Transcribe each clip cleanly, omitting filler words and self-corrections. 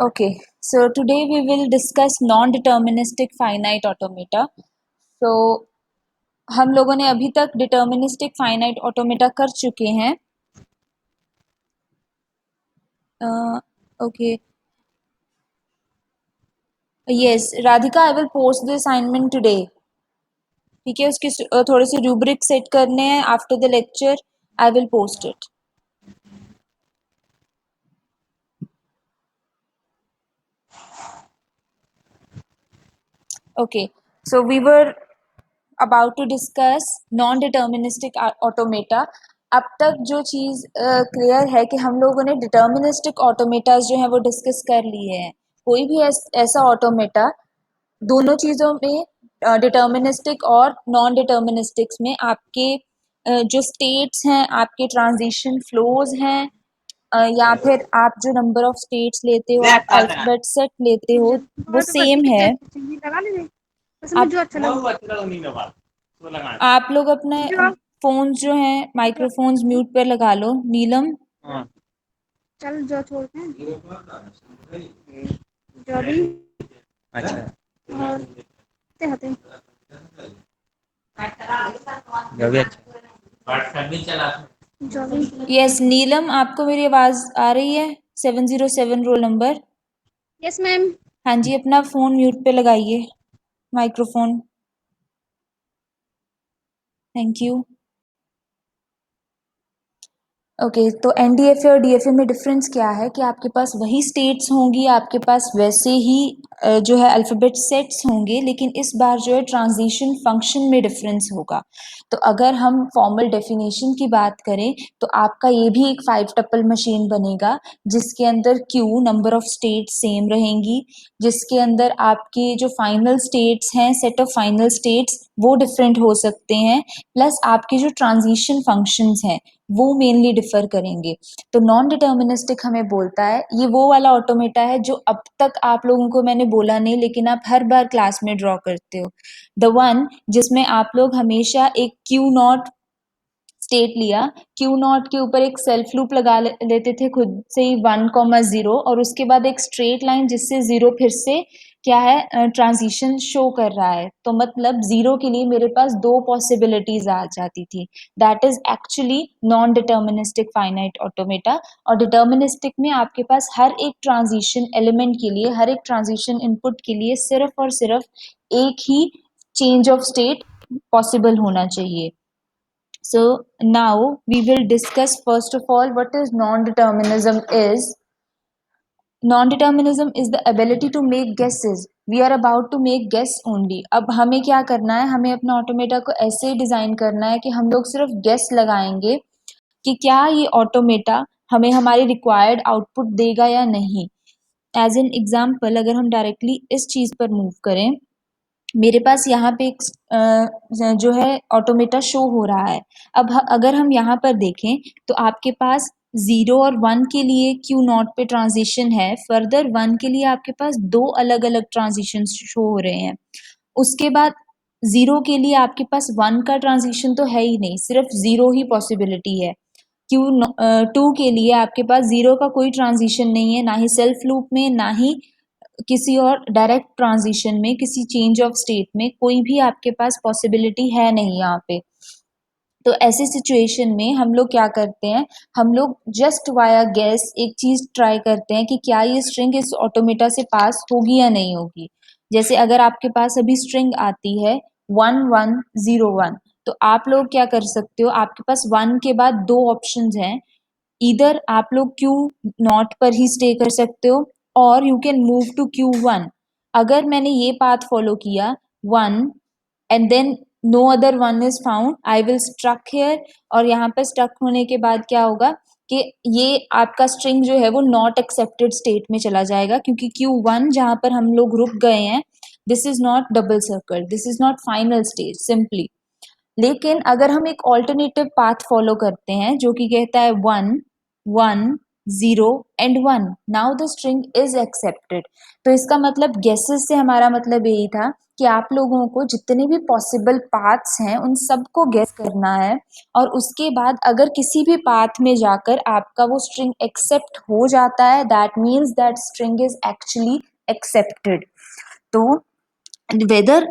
Okay, so today we will discuss non-deterministic finite automata. So हम लोगों ने अभी तक deterministic finite automata कर चुके हैं. Okay, yes, Radhika, I will post the assignment today. ठीक है, उसके थोड़े से rubric set करने हैं. After the lecture, I will post it. Okay, so we were about to discuss non-deterministic automata. अब तक जो चीज़ क्लियर है कि हम लोगों ने डिटर्मिनिस्टिक ऑटोमेटास जो हैं वो डिस्कस कर लिए हैं. कोई भी ऐसा ऑटोमेटा दोनों चीज़ों में डिटर्मिनिस्टिक और नॉन डिटर्मिनिस्टिक्स में आपके जो स्टेट्स हैं, आपके ट्रांजिशन फ्लोज हैं, या फिर आप जो नंबर ऑफ स्टेट्स लेते हो, आप अल्फाबेट सेट लेते हो, वो सेम है. आप लोग अपने फोन जो हैं माइक्रोफोन्स म्यूट पर लगा लो. नीलम, चल जो छोड़ते हैं जो भी अच्छा और हते जो भी अच्छा जो भी यस नीलम, आपको मेरी आवाज आ रही है? 707 रोल नंबर. Yes ma'am. हाँ जी, अपना फोन म्यूट पे लगाइए, माइक्रोफोन. Thank you. ओके, तो एनडीएफए और डीएफए में डिफरेंस क्या है कि आपके पास वही स्टेट्स होंगी, आपके पास वैसे ही जो है अल्फ़ाबेट सेट्स होंगे, लेकिन इस बार जो है ट्रांजिशन फंक्शन में डिफरेंस होगा. तो अगर हम फॉर्मल डेफिनेशन की बात करें तो आपका ये भी एक 5 टपल मशीन बनेगा जिसके अंदर Q number of states same रहेंगी, जिसके अंदर आपके जो फाइनल स्टेट्स हैं, सेट ऑफ फाइनल स्टेट्स, वो डिफरेंट हो सकते हैं, प्लस आपके जो ट्रांजिशन फंक्शंस हैं वो मेनली डिफर करेंगे. तो नॉन डिटर्मिनिस्टिक हमें बोलता है ये वो वाला ऑटोमेटा है जो अब तक आप लोगों को मैंने बोला नहीं, लेकिन आप हर बार क्लास में ड्रॉ करते हो. द वन जिसमें आप लोग हमेशा एक क्यू नॉट स्टेट लिया, क्यू नॉट के ऊपर एक सेल्फ लूप लगा लेते थे खुद से ही 1,0, और उसके बाद एक स्ट्रेट लाइन जिससे 0 फिर से क्या है ट्रांजिशन शो कर रहा है. तो मतलब 0 के लिए मेरे पास 2 पॉसिबिलिटीज आ जाती थी. That is actually non deterministic finite automata. और डिटर्मिनिस्टिक में आपके पास हर एक ट्रांजिशन एलिमेंट के लिए, हर एक ट्रांजिशन इनपुट के लिए सिर्फ और सिर्फ एक ही चेंज ऑफ स्टेट पॉसिबल होना चाहिए. So now we will discuss first of all what is non-determinism is. Non-determinism is the ability to make guesses. We are about to make guess only. अब हमें क्या करना है, हमें अपना ऑटोमेटा को ऐसे डिज़ाइन करना है कि हम लोग सिर्फ गेस लगाएंगे कि क्या ये ऑटोमेटा हमें हमारी रिक्वायर्ड आउटपुट देगा या नहीं. एज एन एग्जाम्पल अगर हम डायरेक्टली इस चीज़ पर मूव करें, मेरे पास यहाँ पे एक जो है ऑटोमेटा शो हो रहा है. अब अगर हम यहाँ पर देखें तो आपके पास 0 और 1 के लिए क्यू नॉट पे ट्रांजिशन है, फर्दर 1 के लिए आपके पास 2 अलग अलग ट्रांजिशन शो हो रहे हैं. उसके बाद 0 के लिए आपके पास 1 का ट्रांजिशन तो है ही नहीं, सिर्फ 0 ही पॉसिबिलिटी है. क्यू 2 के लिए आपके पास 0 का कोई ट्रांजिशन नहीं है, ना ही सेल्फ लूप में, ना ही किसी और डायरेक्ट ट्रांजिशन में, किसी चेंज ऑफ स्टेट में कोई भी आपके पास पॉसिबिलिटी है नहीं यहाँ पे. तो ऐसी सिचुएशन में हम लोग क्या करते हैं, हम लोग जस्ट वाया गेस एक चीज ट्राई करते हैं कि क्या ये स्ट्रिंग इस ऑटोमेटा से पास होगी या नहीं होगी. जैसे अगर आपके पास अभी स्ट्रिंग आती है 1101, तो आप लोग क्या कर सकते हो, आपके पास 1 के बाद 2 ऑप्शंस हैं. इधर आप लोग क्यू नॉट पर ही स्टे कर सकते हो और you can move to Q1. अगर मैंने ये पाथ फॉलो किया 1 and then no other 1 is found, I will struck here. और यहाँ पर स्ट्रक होने के बाद क्या होगा कि ये आपका स्ट्रिंग जो है वो नॉट एक्सेप्टेड स्टेट में चला जाएगा, क्योंकि Q1 जहाँ पर हम लोग रुक गए हैं, this is not double circle, this is not final state simply. लेकिन अगर हम एक ऑल्टरनेटिव पाथ फॉलो करते हैं जो कि कहता है 1 1 0 and 1, now the string is accepted. तो इसका मतलब गेसेस से हमारा मतलब यही था कि आप लोगों को जितने भी पॉसिबल पाथ्स हैं उन सबको गेस करना है, और उसके बाद अगर किसी भी पाथ में जाकर आपका वो स्ट्रिंग एक्सेप्ट हो जाता है, that means that string is actually accepted. तो वेदर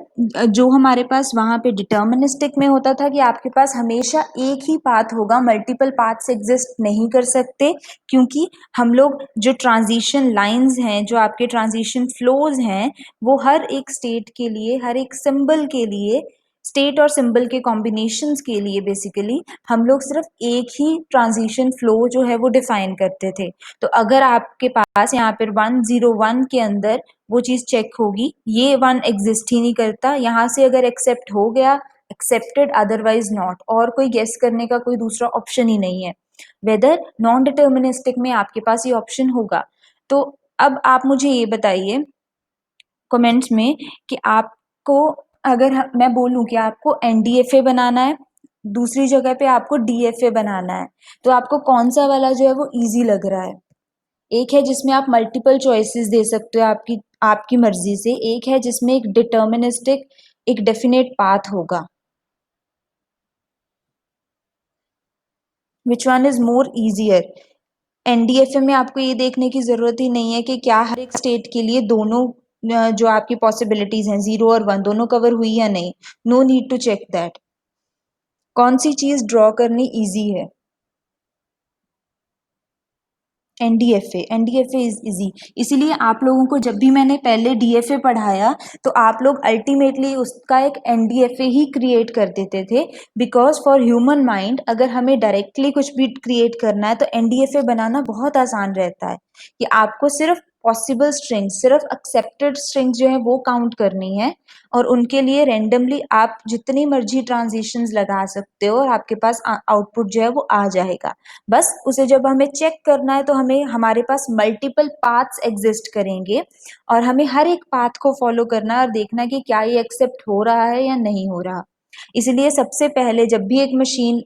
जो हमारे पास वहाँ पे डिटर्मिनिस्टिक में होता था कि आपके पास हमेशा एक ही पाथ होगा, मल्टीपल पाथ्स एग्जिस्ट नहीं कर सकते, क्योंकि हम लोग जो ट्रांजिशन लाइंस हैं, जो आपके ट्रांजिशन फ्लोज हैं, वो हर एक स्टेट के लिए, हर एक सिंबल के लिए, स्टेट और सिंबल के कॉम्बिनेशंस के लिए बेसिकली हम लोग सिर्फ एक ही ट्रांजिशन फ्लो जो है वो डिफाइन करते थे। तो अगर आपके पास यहाँ पर 101 के अंदर वो चीज़ चेक होगी, ये 1 एग्जिस्ट ही नहीं करता, यहाँ से अगर एक्सेप्ट हो गया एक्सेप्टेड, अदरवाइज नॉट, और कोई गेस करने का कोई दूसरा ऑप्शन ही नहीं है। वेदर नॉन डिटर्मिनिस्टिक में आपके पास ये ऑप्शन होगा। तो अब आप मुझे ये बताइए कमेंट्स में कि आपको, अगर मैं बोलूं कि आपको एनडीएफए बनाना है, दूसरी जगह पे आपको डीएफए बनाना है, तो आपको कौन सा वाला जो है वो इजी लग रहा है? एक है जिसमें आप मल्टीपल चॉइसेस दे सकते हो आपकी आपकी मर्जी से, एक है जिसमें एक डिटर्मिनिस्टिक एक डेफिनेट पाथ होगा। Which one is more easier? NDFA में आपको ये देखने की जरूरत ही नहीं है कि क्या हर एक स्टेट के लिए दोनों जो आपकी पॉसिबिलिटीज हैं 0 और 1 दोनों कवर हुई या नहीं। No need to check that. कौन सी चीज ड्रॉ करनी इजी है? NDFA is easy. इसीलिए आप लोगों को जब भी मैंने पहले डीएफए पढ़ाया तो आप लोग अल्टीमेटली उसका एक एनडीएफए ही क्रिएट कर देते थे, बिकॉज फॉर ह्यूमन माइंड अगर हमें डायरेक्टली कुछ भी क्रिएट करना है तो एनडीएफए बनाना बहुत आसान रहता है कि आपको सिर्फ पॉसिबल स्ट्रिंग्स, सिर्फ एक्सेप्टेड स्ट्रिंग्स जो है वो काउंट करनी है, और उनके लिए रेंडमली आप जितनी मर्जी ट्रांजिशंस लगा सकते हो और आपके पास आउटपुट जो है वो आ जाएगा। बस उसे जब हमें चेक करना है तो हमें, हमारे पास मल्टीपल पाथ्स एग्जिस्ट करेंगे और हमें हर एक पाथ को फॉलो करना है और देखना है कि क्या ये एक्सेप्ट हो रहा है या नहीं हो रहा। इसलिए सबसे पहले जब भी एक मशीन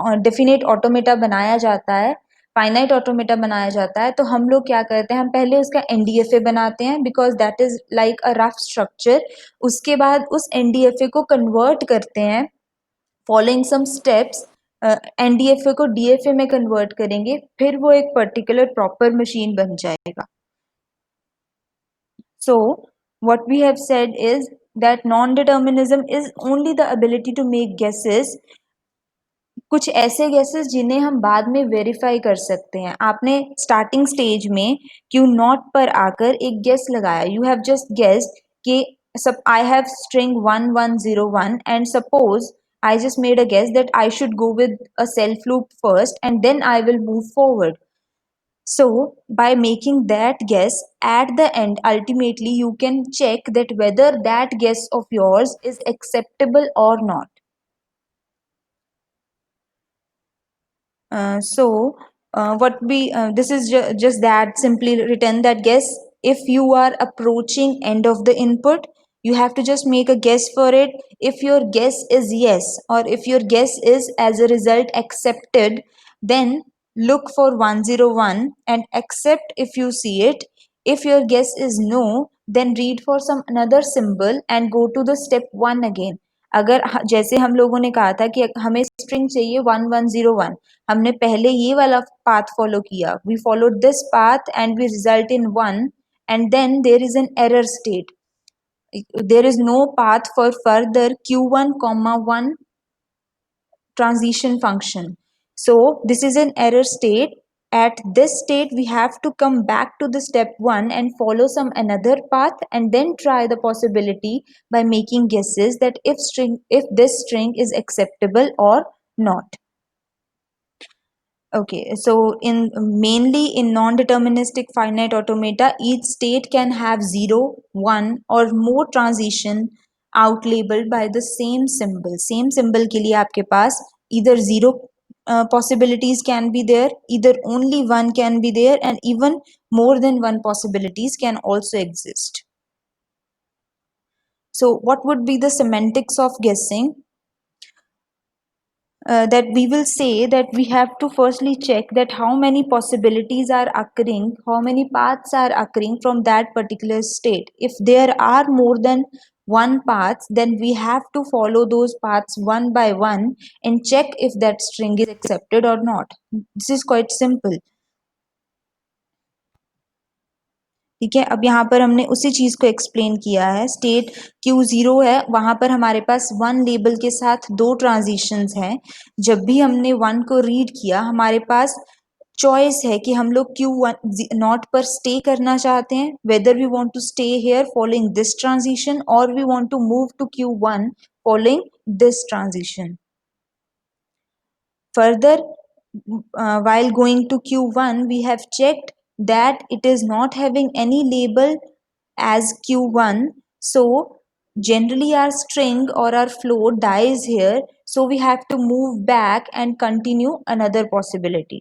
डेफिनेट ऑटोमेटा बनाया जाता है, फाइनाइट ऑटोमेटा बनाया जाता है, तो हम लोग क्या करते हैं, हम पहले उसका एनडीएफए बनाते हैं, because that is like a rough structure. उसके बाद उस एनडीएफए को कन्वर्ट करते हैं फॉलोइंग सम स्टेप्स, एनडीएफए को डीएफए में कन्वर्ट करेंगे, फिर वो एक पर्टिकुलर प्रॉपर मशीन बन जाएगा। So what we have said is that non-determinism is only the ability to make guesses, कुछ ऐसे गेसेस जिन्हें हम बाद में वेरीफाई कर सकते हैं। आपने स्टार्टिंग स्टेज में क्यू नॉट पर आकर एक गेस लगाया, यू हैव जस्ट गेस्ड कि सब I have string 1101 and suppose I just made a guess that I should go with a self loop first and then I will move forward. So by making that guess at the end, ultimately you can check that whether that guess of yours is acceptable or not. What we this is just that simply written that guess. If you are approaching end of the input, you have to just make a guess for it. If your guess is yes, or if your guess is as a result accepted, then look for 101 and accept if you see it. If your guess is no, then read for some another symbol and go to the step 1 again. अगर जैसे हम लोगों ने कहा था कि हमें string चाहिए 1101, हमने पहले ये वाला पाथ फॉलो किया, we followed this path and we result in 1, and then there is an error state, there is no path for further q1 comma 1 transition function. So this is an error state. At this state we have to come back to the step 1 and follow some another path and then try the possibility by making guesses that if this string is acceptable or not. Okay, so in mainly in non-deterministic finite automata, each state can have 0, 1 or more transition out labeled by the same symbol. Same symbol के लिए आपके पास either 0 possibilities can be there, either only 1 can be there, and even more than 1 possibilities can also exist. So what would be the semantics of guessing? That we will say that we have to firstly check that how many possibilities are occurring, how many paths are occurring from that particular state. If there are more than one path, then we have to follow those paths one by one and check if that string is accepted or not. This is quite simple. ठीक है, अब यहाँ पर हमने उसी चीज को explain किया है। स्टेट Q0 है, वहां पर हमारे पास वन लेबल के साथ दो ट्रांजिशंस हैं। जब भी हमने वन को रीड किया, हमारे पास चॉइस है कि हम लोग Q1 पर स्टे करना चाहते हैं, whether we want to stay here following this transition और we want to move to Q1 following this transition. Further, while going to Q1, we have checked that it is not having any label as Q1. So, generally our string or our float dies here. So, we have to move back and continue another possibility.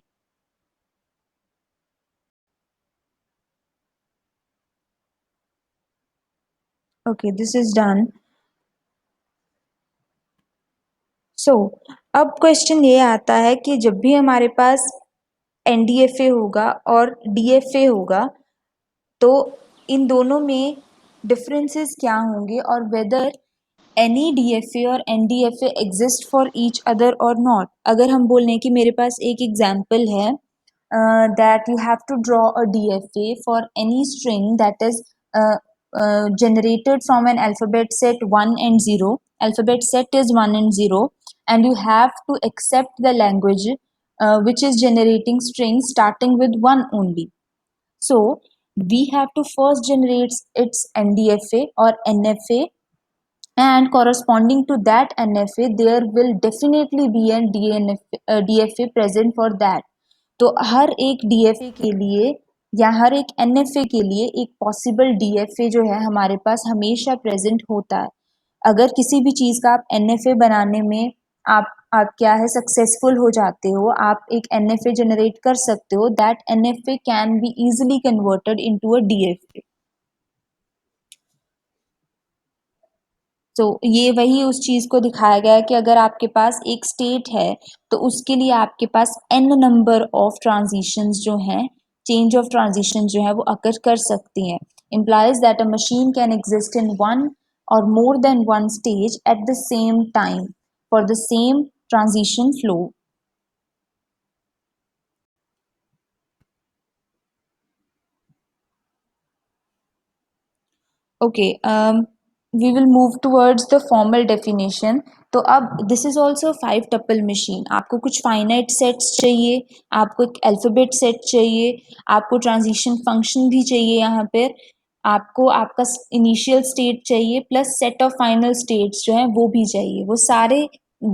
Okay, this is done. So, अब question ये आता है कि जब भी हमारे पास NDFA होगा और DFA होगा, तो इन दोनों में डिफरेंसेस क्या होंगे और वेदर एनी DFA और NDFA exist for each other और नॉट। अगर हम बोल रहे हैं कि मेरे पास एक एग्जाम्पल है that you have to draw a DFA for any string that is generated from an alphabet set 1 and 0. Alphabet set is 1 and 0, and you have to accept the language which is generating strings starting with 1 only. So we have to first generate its NDFA or NFA, and corresponding to that NFA there will definitely be a DFA present for that. तो हर एक DFA के लिए या हर एक NFA के लिए एक possible DFA जो है हमारे पास हमेशा प्रेजेंट होता है। अगर किसी भी चीज़ का आप NFA बनाने में आप क्या है सक्सेसफुल हो जाते हो, आप एक NFA जनरेट कर सकते हो, that NFA can be easily converted into a DFA। तो ये वही उस चीज़ को दिखाया गया है कि अगर आपके पास एक स्टेट है तो उसके लिए आपके पास n नंबर ऑफ ट्रांजिशंस जो हैं, चेंज ऑफ ट्रांजिशन जो है वो अकर कर सकती हैं। implies that a machine can exist in one or more than one stage at the same time for the same transition flow. Okay, we will move towards the formal definition. तो अब this is also 5 tuple machine. आपको कुछ finite sets चाहिए, आपको एक alphabet set चाहिए, आपको transition function भी चाहिए, यहाँ पर आपको आपका इनिशियल स्टेट चाहिए plus set of final states जो हैं वो भी चाहिए। वो सारे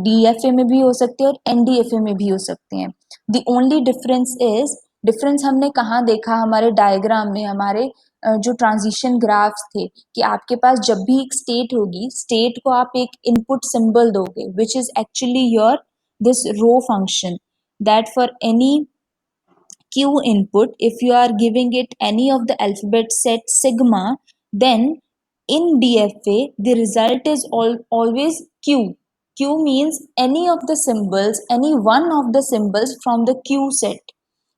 DFA में भी हो सकते हैं और NDFA में भी हो सकते हैं। द ओनली डिफरेंस हमने कहाँ देखा, हमारे डायग्राम में, हमारे जो ट्रांजिशन ग्राफ्स थे, कि आपके पास जब भी एक स्टेट होगी, स्टेट को आप एक इनपुट सिंबल दोगे which is actually your this row function, that for any q input, if you are giving it any of the alphabet set sigma, then in DFA the result is always q. Q means any of the symbols, any one of the symbols from the q set,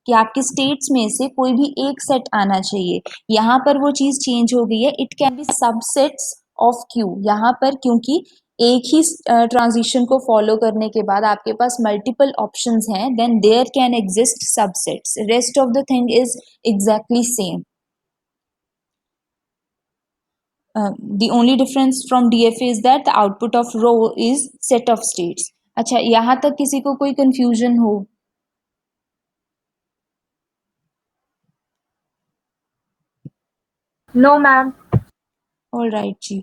कि आपके states में से कोई भी एक set आना चाहिए। यहाँ पर वो चीज चेंज हो गई है, it can be subsets of Q. यहाँ पर क्योंकि एक ही ट्रांजिशन को फॉलो करने के बाद आपके पास मल्टीपल ऑप्शंस हैं, then there can exist subsets, rest of the thing is exactly same. the only difference from DFA is that the output of row is set of states. अच्छा, यहाँ तक किसी को कोई कंफ्यूजन हो? No, ma'am. All right जी।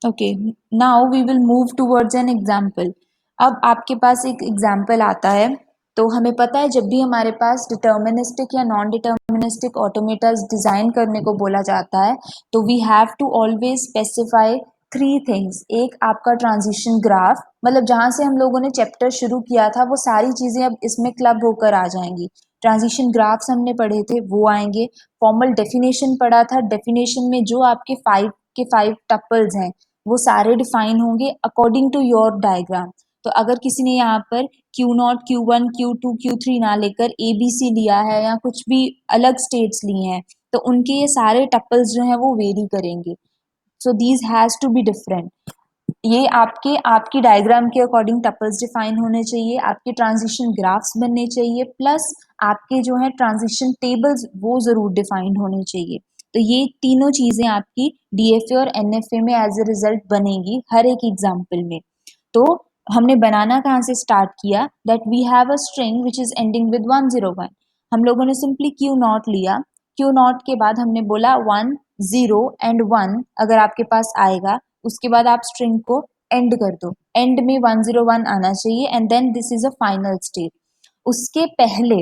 Okay, now we will move towards an example. अब आपके पास एक एग्जाम्पल आता है, तो हमें पता है जब भी हमारे पास डिटर्मिनिस्टिक या नॉन डिटर्मिनिस्टिक ऑटोमेटास डिज़ाइन करने को बोला जाता है, तो we have to always specify 3 things. एक आपका ट्रांजिशन ग्राफ, मतलब जहाँ से हम लोगों ने चैप्टर शुरू किया था वो सारी चीज़ें अब इसमें क्लब होकर आ जाएंगी। ट्रांजिशन ग्राफ्स हमने पढ़े थे वो आएंगे, फॉर्मल डेफिनेशन पढ़ा था, डेफिनेशन में जो आपके 5 टपल्स हैं वो सारे डिफाइन होंगे अकॉर्डिंग टू योर डायग्राम। तो अगर किसी ने यहाँ पर Q0, Q1, Q2, Q3 ना लेकर ABC लिया है या कुछ भी अलग स्टेट्स लिए हैं, तो उनके ये सारे टपल्स जो हैं वो वेरी करेंगे। So these has to be different. ये आपकी डायग्राम के अकॉर्डिंग टपल्स डिफाइन होने चाहिए, आपके ट्रांजिशन ग्राफ्स बनने चाहिए, प्लस आपके जो है ट्रांजिशन टेबल्स वो जरूर डिफाइंड होने चाहिए। तो ये तीनों चीजें आपकी डीएफए और एनएफए में एज अ रिजल्ट बनेगी हर एक एग्जाम्पल में। तो हमने बनाना कहाँ से स्टार्ट किया, that we have a string which is ending with 101। हम लोगों ने सिंपली क्यू नॉट लिया, क्यू नॉट के बाद हमने बोला 1 0 एंड 1 अगर आपके पास आएगा, उसके बाद आप स्ट्रिंग को एंड कर दो, एंड में 101 आना चाहिए, and then this is a final state. उसके पहले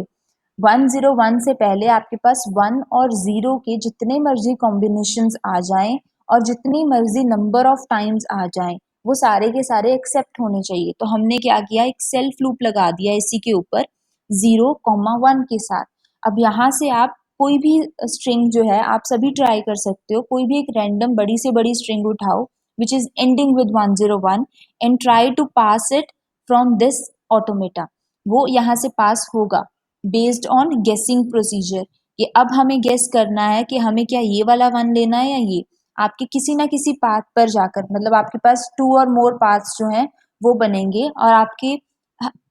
101 से पहले आपके पास 1 और 0 के जितने मर्जी कॉम्बिनेशंस आ जाएं और जितनी मर्जी नंबर ऑफ टाइम्स आ जाएं, वो सारे के सारे एक्सेप्ट होने चाहिए। तो हमने क्या किया, एक सेल्फ लूप लगा दिया इसी के ऊपर 0,1 के साथ। अब यहाँ से आप कोई भी स्ट्रिंग जो है आप सभी ट्राई कर सकते हो, कोई भी एक रैंडम बड़ी से बड़ी स्ट्रिंग उठाओ which is ending with 101 and try to pass it from this automata. वो यहाँ से पास होगा बेस्ड ऑन गेसिंग प्रोसीजर। कि अब हमें गेस करना है कि हमें क्या ये वाला वन लेना है या ये। आपके किसी ना किसी पाथ पर जाकर, मतलब आपके पास 2 और मोर पाथ्स जो हैं वो बनेंगे और आपके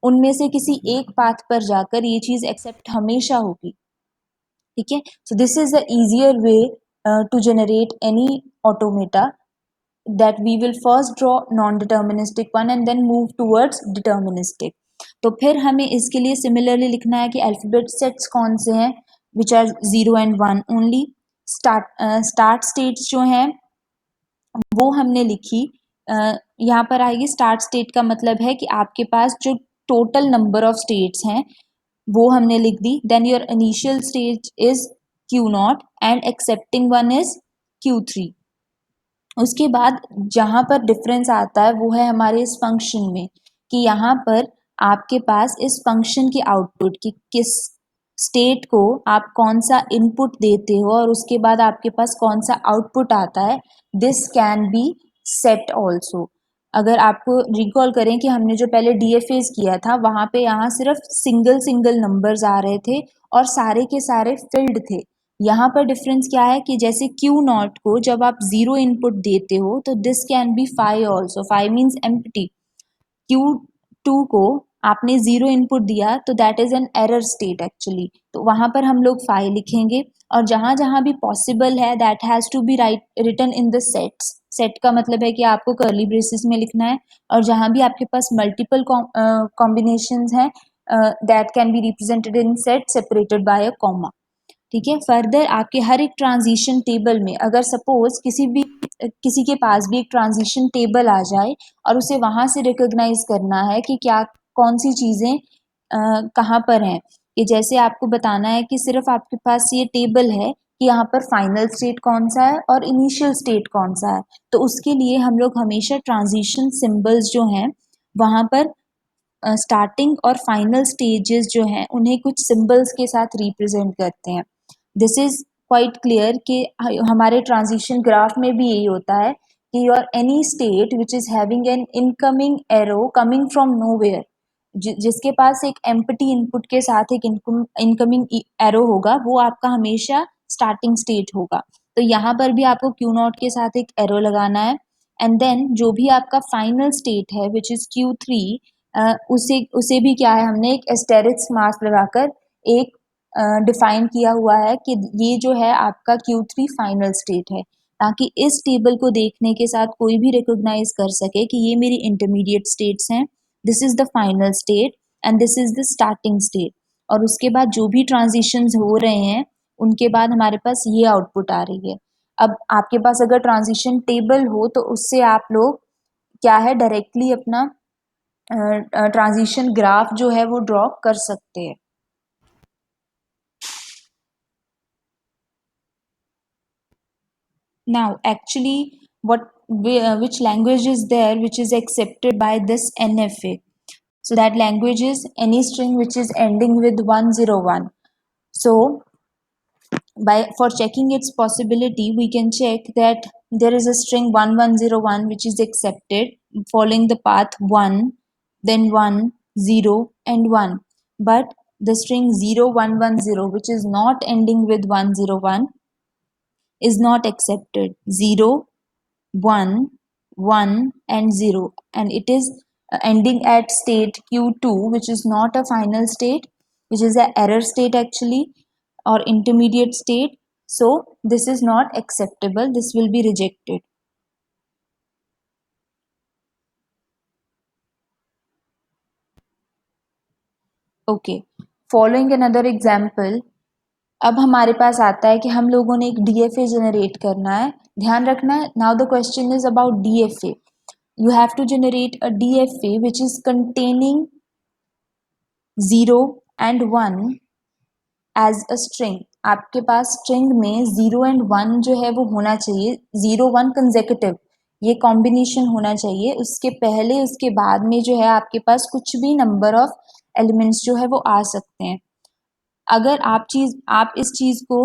उनमें से किसी एक पाथ पर जाकर ये चीज एक्सेप्ट हमेशा होगी। ठीक है, so this is the easier way to generate any automata, that we will first draw non-deterministic one and then move towards deterministic। तो फिर हमें इसके लिए सिमिलरली लिखना है कि अल्फाबेट सेट्स कौन से हैं, which are 0 and 1 only. Start states जो हैं वो हमने लिखी, यहाँ पर आएगी स्टार्ट स्टेट का मतलब है कि आपके पास जो टोटल नंबर ऑफ स्टेट्स हैं वो हमने लिख दी। Then your initial stage is Q0 and accepting one is Q3। उसके बाद जहाँ पर डिफरेंस आता है वो है हमारे इस फंक्शन में, कि यहाँ पर आपके पास इस फंक्शन की आउटपुट की किस स्टेट को आप कौन सा इनपुट देते हो और उसके बाद आपके पास कौन सा आउटपुट आता है, this can be set also. अगर आपको रिकॉल करें कि हमने जो पहले डीएफएस किया था वहां पे यहाँ सिर्फ सिंगल सिंगल नंबर्स आ रहे थे और सारे के सारे फिल्ड थे। यहाँ पर डिफरेंस क्या है कि जैसे क्यू नॉट को जब आप 0 इनपुट देते हो तो this can be 5 also, 5 means empty. Q2 को आपने 0 इनपुट दिया तो that is an error state actually, तो वहां पर हम लोग 5 लिखेंगे। और जहां जहां भी पॉसिबल है that has to be written in the sets. Set का मतलब है कि आपको कर्ली ब्रेसेस में लिखना है, और जहां भी आपके पास मल्टीपल कॉम्बिनेशंस हैं that can be represented in set separated by a comma. ठीक है, फर्दर आपके हर एक ट्रांजिशन टेबल में अगर सपोज किसी के पास भी एक ट्रांजिशन टेबल आ जाए और उसे वहां से रिकॉग्नाइज करना है कि क्या कौन सी चीजें कहाँ पर हैं, कि जैसे आपको बताना है कि सिर्फ आपके पास ये टेबल है कि यहाँ पर फाइनल स्टेट कौन सा है और इनिशियल स्टेट कौन सा है, तो उसके लिए हम लोग हमेशा ट्रांजिशन सिंबल्स जो हैं वहां पर स्टार्टिंग और फाइनल स्टेजेस जो हैं उन्हें कुछ सिंबल्स के साथ रिप्रेजेंट करते हैं। दिस इज क्वाइट क्लियर कि हमारे ट्रांजिशन ग्राफ में भी यही होता है कि your any state which is having an incoming arrow coming from nowhere, जिसके पास एक एम्प्टी इनपुट के साथ एक इनकमिंग एरो होगा वो आपका हमेशा स्टार्टिंग स्टेट होगा। तो यहाँ पर भी आपको क्यू नॉट के साथ एक एरो लगाना है, एंड देन जो भी आपका फाइनल स्टेट है विच इज Q3, उसे भी क्या है, हमने एक एस्टेरिक्स मार्क लगाकर एक डिफाइन किया हुआ है कि ये जो है आपका Q3 फाइनल स्टेट है, ताकि इस टेबल को देखने के साथ कोई भी रिकॉग्नाइज कर सके कि ये मेरी इंटरमीडिएट स्टेट्स हैं, this is the final state and this is the starting state. और उसके बाद जो भी ट्रांजिशंस हो रहे हैं उनके बाद हमारे पास ये आउटपुट आ रही है। अब आपके पास अगर ट्रांजिशन टेबल हो तो उससे आप लोग क्या है डायरेक्टली अपना ट्रांजिशन ग्राफ जो है वो ड्रॉ कर सकते हैं। Now, actually, which language is there which is accepted by this NFA? So that language is any string which is ending with 101. So by for checking its possibility, we can check that there is a string 1101 which is accepted following the path 1, then 1, 0 and 1. But the string 0110 which is not ending with 101 is not accepted. 0, 1, 1 and 0, and it is ending at state q2, which is not a final state, which is an error state actually, or intermediate state. So this is not acceptable, this will be rejected. Okay, following another example. अब हमारे पास आता है कि हम लोगों ने एक DFA generate करना है। ध्यान रखना है, now the question is about DFA. You have to generate a DFA which is containing 0 and 1 as a string. आपके पास स्ट्रिंग में 0 एंड 1 जो है वो होना चाहिए, 0 1 कंसेक्यूटिव, ये कॉम्बिनेशन होना चाहिए। उसके पहले उसके बाद में जो है आपके पास कुछ भी नंबर ऑफ एलिमेंट्स जो है वो आ सकते हैं। अगर आप इस चीज को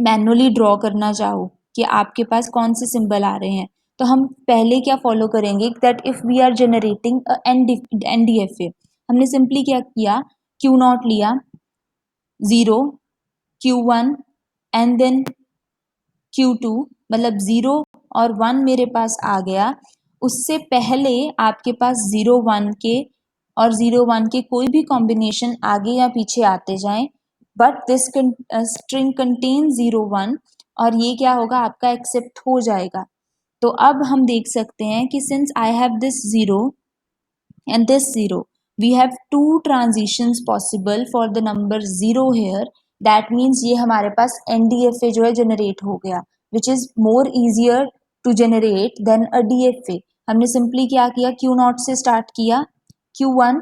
मैनुअली ड्रॉ करना चाहो कि आपके पास कौन से सिंबल आ रहे हैं, तो हम पहले क्या फॉलो करेंगे, that if we are generating NDFA, हमने सिंपली क्या किया, क्यू नॉट लिया, 0, Q1 एंड देन Q2, मतलब 0 और 1 मेरे पास आ गया। उससे पहले आपके पास 0 1 के और 0 1 के कोई भी कॉम्बिनेशन आगे या पीछे आते जाएं, बट दिस स्ट्रिंग कंटेन 0 1, और ये क्या होगा, आपका एक्सेप्ट हो जाएगा। तो अब हम देख सकते हैं कि since I have this 0 and this 0, we have two transitions possible for the number 0 here. That means ये हमारे पास NDFA जो है जनरेट हो गया, which is more easier to generate than a DFA. हमने सिंपली क्या किया, Q नॉट से स्टार्ट किया, Q1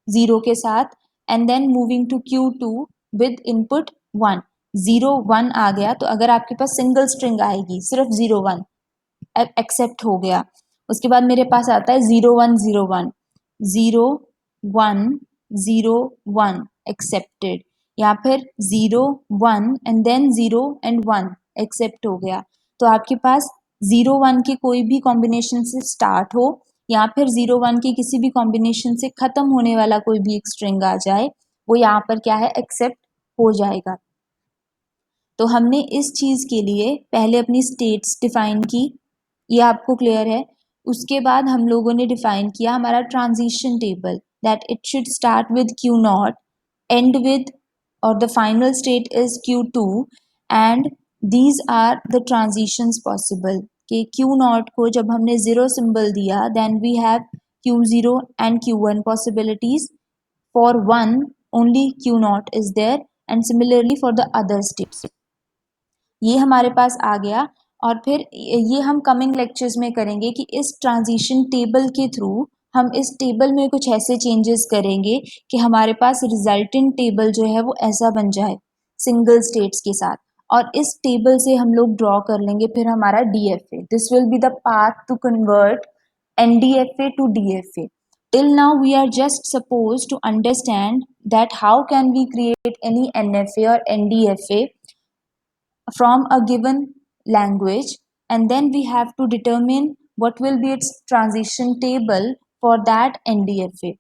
0 के साथ, and then moving to Q2 with input 1, 0 1 आ गया। तो अगर आपके पास सिंगल स्ट्रिंग आएगी सिर्फ 0 1, एक्सेप्ट हो गया। उसके बाद मेरे पास आता है 0 1 0 1, 0 1 0 1 एक्सेप्टेड, या फिर 0 1 एंड देन 0 एंड 1 एक्सेप्ट हो गया। तो आपके पास 0 1 के कोई भी कॉम्बिनेशन से स्टार्ट हो, या फिर 0 1 के किसी भी कॉम्बिनेशन से खत्म होने वाला कोई भी एक स्ट्रिंग आ जाए, वो यहाँ पर क्या है, एक्सेप्ट हो जाएगा। तो हमने इस चीज के लिए पहले अपनी स्टेट्स डिफाइन की, ये आपको क्लियर है। उसके बाद हम लोगों ने डिफाइन किया हमारा transition table, that it should start with Q naught, and with, और the final state is Q two, and these are the transitions possible. कि क्यू नॉट को जब हमने 0 सिंबल दिया, then we have Q zero and Q one possibilities. For one only Q naught is there, and similarly for the other states. ये हमारे पास आ गया। और फिर ये हम कमिंग लेक्चर्स में करेंगे कि इस ट्रांजिशन टेबल के थ्रू हम इस टेबल में कुछ ऐसे चेंजेस करेंगे कि हमारे पास रिजल्टेंट टेबल जो है वो ऐसा बन जाए सिंगल स्टेट्स के साथ। और इस टेबल से हम लोग ड्रॉ कर लेंगे फिर हमारा DFA. This will be the path to convert NDFA to DFA. Till now we are just supposed to understand that how can we create any NFA or NDFA from a given language, and then we have to determine what will be its transition table for that NDFA.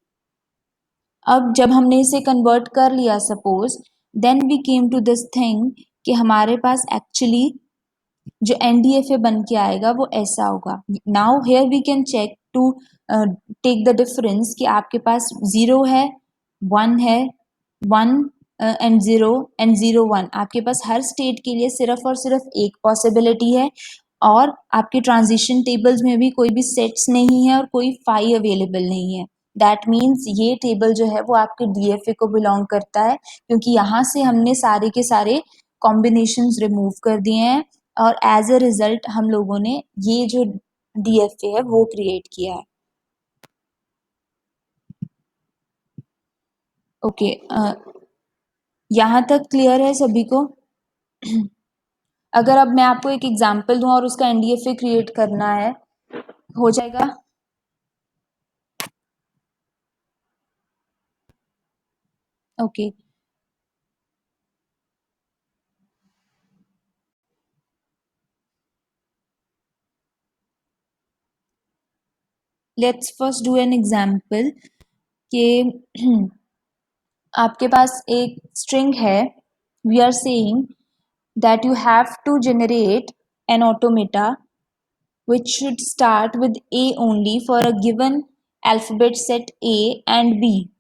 अब जब हमने इसे convert कर लिया suppose, then we came to this thing कि हमारे पास actually जो एनडीएफए बन के आएगा वो ऐसा होगा। Now here we can check to take the difference कि आपके पास 0 है, 1 है, 1 एंड 0 एंड 0 1, आपके पास हर स्टेट के लिए सिर्फ और सिर्फ एक पॉसिबिलिटी है, और आपके ट्रांजिशन टेबल्स में भी कोई भी सेट्स नहीं है और कोई फाई अवेलेबल नहीं है। दैट मीन्स ये टेबल जो है वो आपके डीएफए को बिलोंग करता है, क्योंकि यहाँ से हमने सारे के सारे कॉम्बिनेशंस रिमूव कर दिए हैं, और एज अ रिजल्ट हम लोगों ने ये जो डीएफए है वो क्रिएट किया है। ओके, यहाँ तक क्लियर है सभी को? अगर अब मैं आपको एक एग्जांपल दूं और उसका एनडीएफए क्रिएट करना है, हो जाएगा? Okay, let's first do an example कि आपके पास एक स्ट्रिंग है, we are saying that you have to generate an automata which should start with A only for a given alphabet set A and B.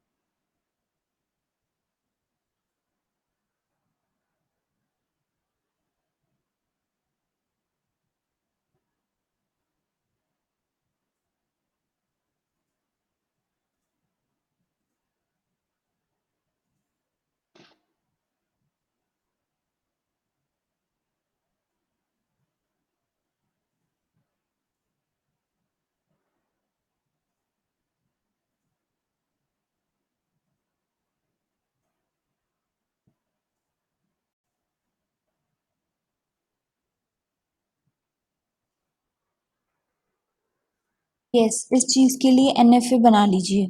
Yes, इस चीज के लिए NFA बना लीजिए।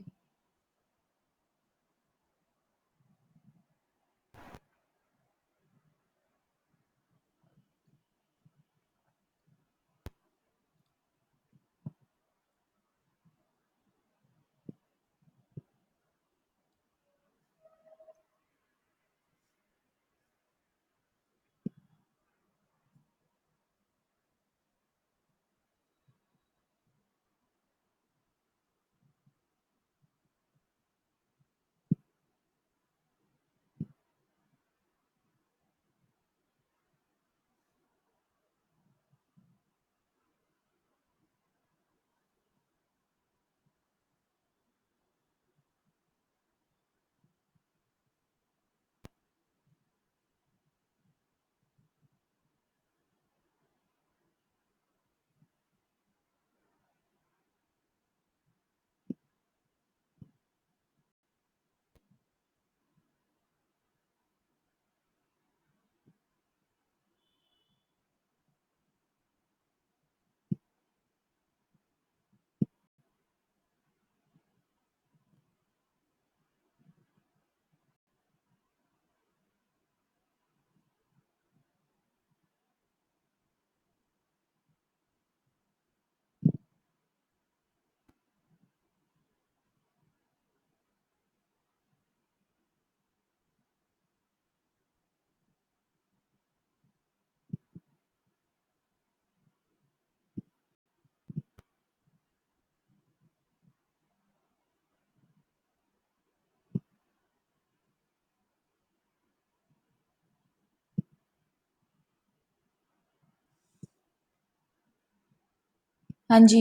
हाँ जी।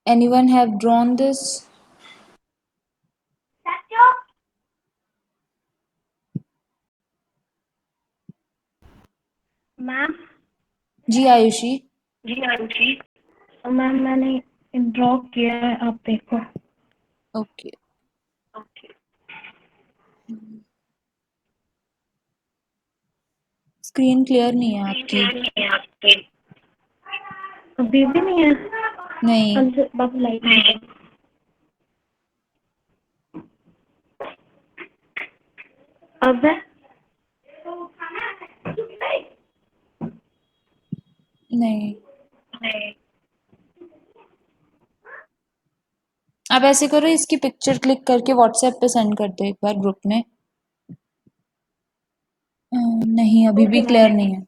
Anyone have drawn this? Ma'am. जी आयुषी। जी आयुषी। मैम मैंने ड्रॉ किया है, आप देखो। ओके। स्क्रीन क्लियर नहीं है आपकी। अभी भी नहीं है। नहीं। बाबू लाइट अब है। नहीं। आप ऐसे करो, इसकी पिक्चर क्लिक करके व्हाट्सएप पे सेंड कर दो एक बार ग्रुप में। नहीं, अभी भी ओके क्लियर मैम। नहीं है।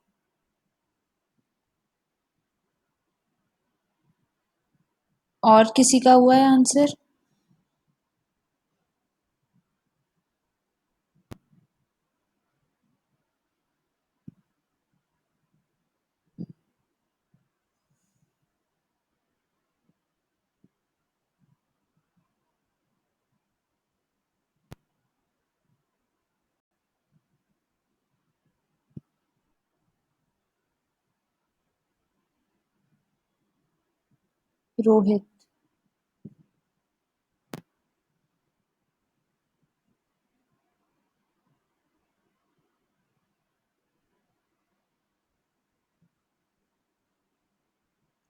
और किसी का हुआ है आंसर? रोहित।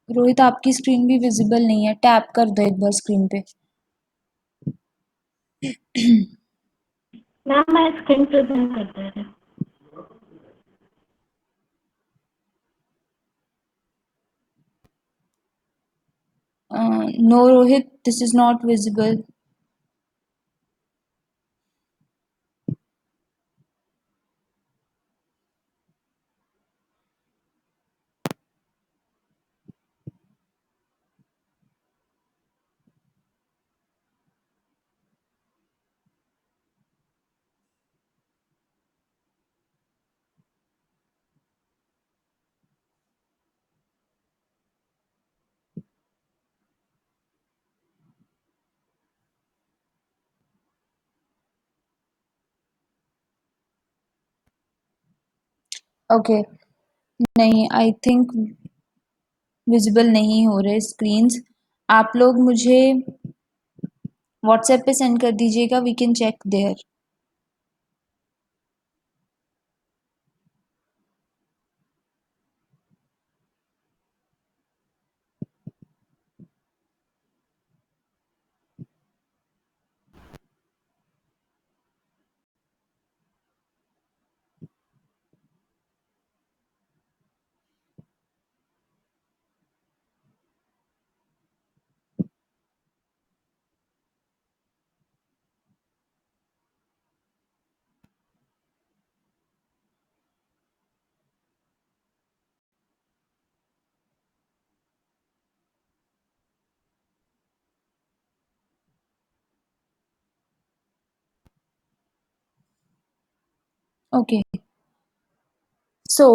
रोहित, आपकी स्क्रीन भी विजिबल नहीं है, टैप कर दो एक बार स्क्रीन पे। मैम मैं स्क्रीन प्रेजेंट कर दे रही हूँ। No Rohit, this is not visible. Okay, नहीं, आई थिंक विजिबल नहीं हो रहे स्क्रीन्स। आप लोग मुझे व्हाट्सएप पे सेंड कर दीजिएगा, we can check there. Okay, so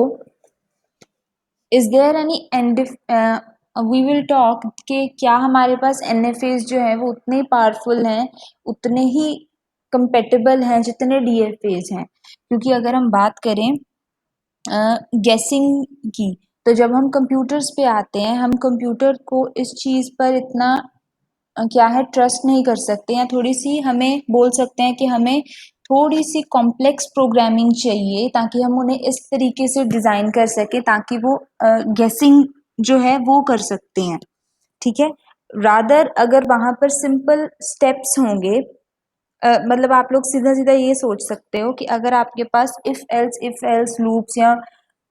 is there any and we will talk कि क्या हमारे पास एनएफएस जो है वो उतने पावरफुल हैं, उतने ही कंपेटेबल हैं जितने डीएफएस हैं। क्योंकि अगर हम बात करें गेसिंग की, तो जब हम कंप्यूटर्स पे आते हैं, हम कंप्यूटर को इस चीज़ पर इतना क्या है ट्रस्ट नहीं कर सकते, या थोड़ी सी हमें बोल सकते हैं कि हमें थोड़ी सी कॉम्प्लेक्स प्रोग्रामिंग चाहिए ताकि हम उन्हें इस तरीके से डिज़ाइन कर सके ताकि वो गेसिंग जो है वो कर सकते हैं। ठीक है, रादर अगर वहां पर सिंपल स्टेप्स होंगे, मतलब आप लोग सीधा सीधा ये सोच सकते हो कि अगर आपके पास इफ एल्स लूप्स या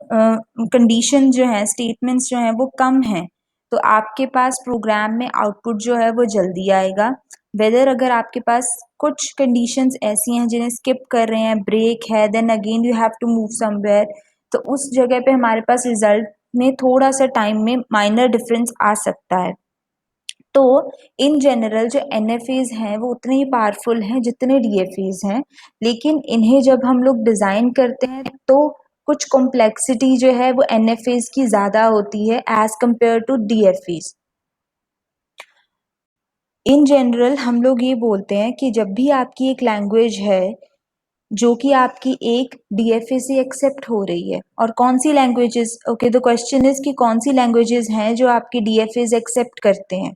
कंडीशन जो है, स्टेटमेंट्स जो हैं वो कम हैं, तो आपके पास प्रोग्राम में आउटपुट जो है वो जल्दी आएगा। वेदर अगर आपके पास कुछ कंडीशंस ऐसी हैं जिन्हें स्किप कर रहे हैं, ब्रेक है, then again you have to move somewhere, तो उस जगह पे हमारे पास रिजल्ट में थोड़ा सा टाइम में माइनर डिफरेंस आ सकता है। तो इन जनरल जो एनएफएस हैं वो उतने ही पावरफुल हैं जितने डीएफएस हैं, लेकिन इन्हें जब हम लोग डिज़ाइन करते हैं तो कुछ कॉम्प्लेक्सिटी जो है वो एनएफएस की ज़्यादा होती है as compare to DFAs. In general हम लोग ये बोलते हैं कि जब भी आपकी एक लैंग्वेज है जो कि आपकी एक डीएफए से एक्सेप्ट हो रही है, और कौन सी languages, okay the question is कि कौन सी लैंग्वेजेस हैं जो आपकी डीएफए एक्सेप्ट करते हैं।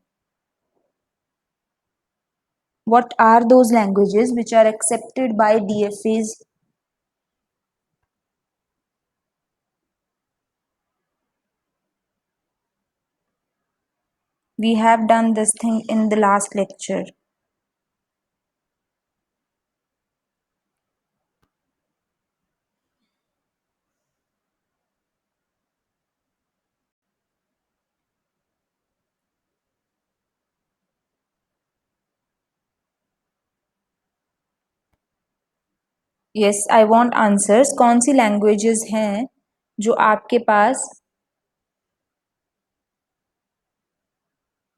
What are those languages which are accepted by DFAs? We have done this thing in the last lecture. Yes, I want answers. कौन सी languages हैं जो आपके पास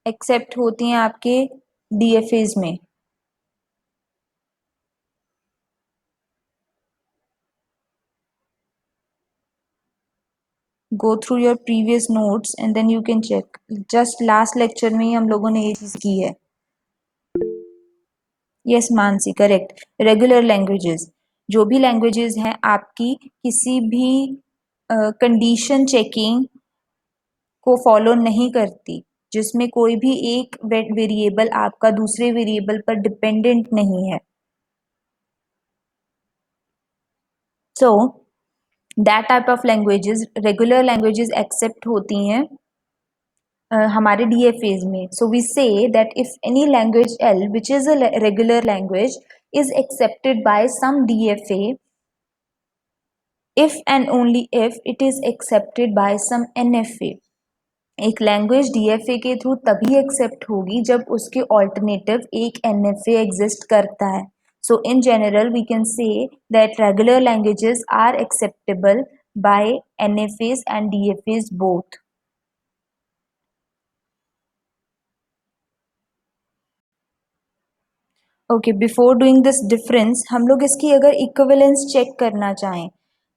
accept होती हैं आपके DFAs में? Go through your previous notes and then you can check. Just last lecture में ही हम लोगों ने ये चीज़ की है। Yes Mansi, correct. Regular languages, जो भी लैंग्वेजेस हैं आपकी किसी भी कंडीशन चेकिंग को फॉलो नहीं करती, जिसमें कोई भी एक वेरिएबल आपका दूसरे वेरिएबल पर डिपेंडेंट नहीं है। So that type of languages, regular languages accept होती हैं हमारे डीएफएज में। So we say that if any language L which is a regular language is accepted by some DFA, if and only if it is accepted by some NFA। एक language DFA के through तभी accept होगी जब उसके alternative एक NFA exist करता है। So in general we can say that regular languages are acceptable by NFAs and DFAs both. Okay, before doing this difference, हम लोग इसकी अगर इक्विवेलेंस चेक करना चाहें